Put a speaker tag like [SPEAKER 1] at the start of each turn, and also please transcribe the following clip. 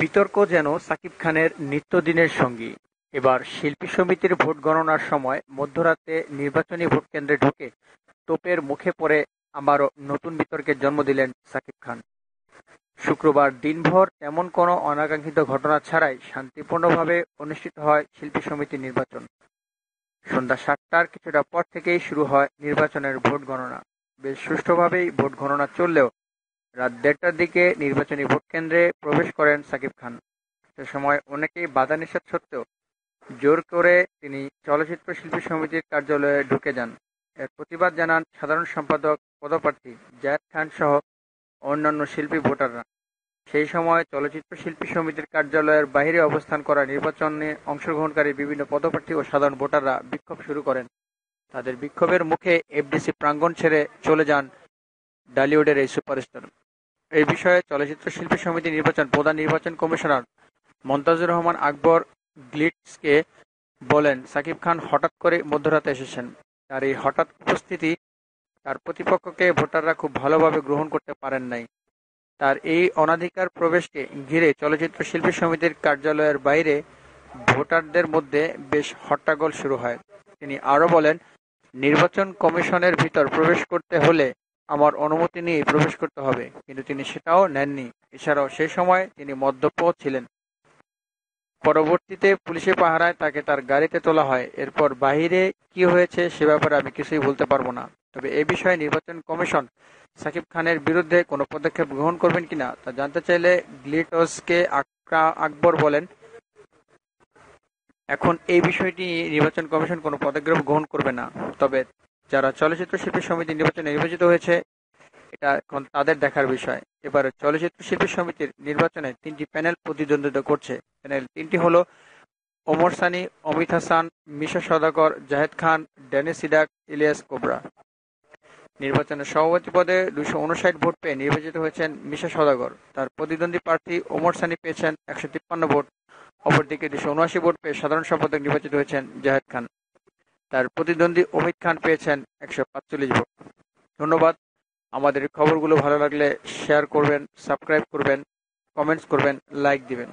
[SPEAKER 1] বিতর্ক যেন সাকিব খানের নিত্যদিনের সঙ্গী। এবার শিল্পী সমিতির ভোট গণনার সময় মধ্যরাতে নির্বাচনী ভোটকেন্দ্রে ঢুকে তোপের মুখে পড়ে আবারও নতুন বিতর্কের জন্ম দিলেন সাকিব খান। শুক্রবার দিনভর তেমন কোনো অনাকাঙ্ক্ষিত ঘটনা ছাড়াই শান্তিপূর্ণভাবে অনুষ্ঠিত হয় শিল্পী সমিতির নির্বাচন। সন্ধ্যা ৭টার কিছুটা পর থেকেই শুরু হয় নির্বাচনের ভোট গণনা। বেশ সুষ্ঠুভাবেই ভোট গণনা চললেও রাত ১:৩০টার দিকে নির্বাচনী ভোটকেন্দ্রে প্রবেশ করেন সাকিব খান। সে সময় অনেকেই বাধা নিষেধ সত্ত্বেও জোর করে তিনি চলচ্চিত্র শিল্পী সমিতির কার্যালয়ে ঢুকে যান। এর প্রতিবাদ জানান সাধারণ সম্পাদক পদপ্রার্থী জায়েদ খান সহ অন্যান্য শিল্পী ভোটাররা। সেই সময় চলচ্চিত্র শিল্পী সমিতির কার্যালয়ের বাইরে অবস্থান করা নির্বাচনে অংশগ্রহণকারী বিভিন্ন পদপ্রার্থী ও সাধারণ ভোটাররা বিক্ষোভ শুরু করেন। তাদের বিক্ষোভের মুখে এফডিসি প্রাঙ্গণ ছেড়ে চলে যান ঢালিউডের এই সুপারস্টার। এই বিষয়ে চলচ্চিত্র শিল্পী সমিতি নির্বাচন প্রধান নির্বাচন কমিশনার মন্তাজুর রহমান আকবর গ্লিটসকে বলেন, সাকিব খান হঠাৎ করে মধ্যরাতে এসেছেন। তার এই হঠাৎ উপস্থিতি তার প্রতিপক্ষকে ভোটাররা খুব ভালোভাবে গ্রহণ করতে পারেন নাই। তার এই অনধিকার প্রবেশকে ঘিরে চলচ্চিত্র শিল্পী সমিতির কার্যালয়ের বাইরে ভোটারদের মধ্যে বেশ হট্টগোল শুরু হয়। তিনি আরও বলেন, নির্বাচন কমিশনের ভিতর প্রবেশ করতে হলে আমার অনুমতি নিয়েই প্রবেশ করতে হবে, কিন্তু তিনি সেটাও নেননি। এছাড়াও সেই সময় তিনি মদ্যপও ছিলেন। পরবর্তীতে পুলিশের পাহারায় তাকে তার গাড়িতে তোলা হয়। এরপর বাহিরে কি হয়েছে সে ব্যাপারে আমি কিছুই বলতে পারবো না। তবে এ বিষয়ে নির্বাচন কমিশন সাকিব খানের বিরুদ্ধে কোনো পদক্ষেপ গ্রহণ করবেন কিনা তা জানতে চাইলে গ্লিটসকে আকবর বলেন, এখন এই বিষয়টি নিয়ে নির্বাচন কমিশন কোনো পদক্ষেপ গ্রহণ করবে না। তবে যারা চলচ্চিত্র শিল্পী সমিতি নির্বাচনে নির্বাচিত হয়েছে এটা এখন তাদের দেখার বিষয়। এবার চলচ্চিত্র শিল্পী সমিতির নির্বাচনে ৩টি প্যানেল প্রতিদ্বন্দ্বিতা করছে। প্যানেল ৩টি হলো ওমর সানি, অমিত হাসান, মিশা সওদাগর, জাহেদ খান, ড্যানি সিডাক, ইলিয়াস কোবরা। নির্বাচনে সভাপতি পদে ২৫৯ ভোট পেয়ে নির্বাচিত হয়েছেন মিশা সওদাগর। তার প্রতিদ্বন্দ্বী প্রার্থী ওমর সানি পেয়েছেন ১৫৩ ভোট। অপরদিকে ২৭৯ ভোট পেয়ে সাধারণ সম্পাদক নির্বাচিত হয়েছেন জাহেদ খান। তার প্রতিদ্বন্দ্বী অমিত খান পেয়েছেন ১৪৫ ভোট। ধন্যবাদ। আমাদের খবরগুলো ভালো লাগলে শেয়ার করবেন, সাবস্ক্রাইব করবেন, কমেন্টস করবেন, লাইক দিবেন।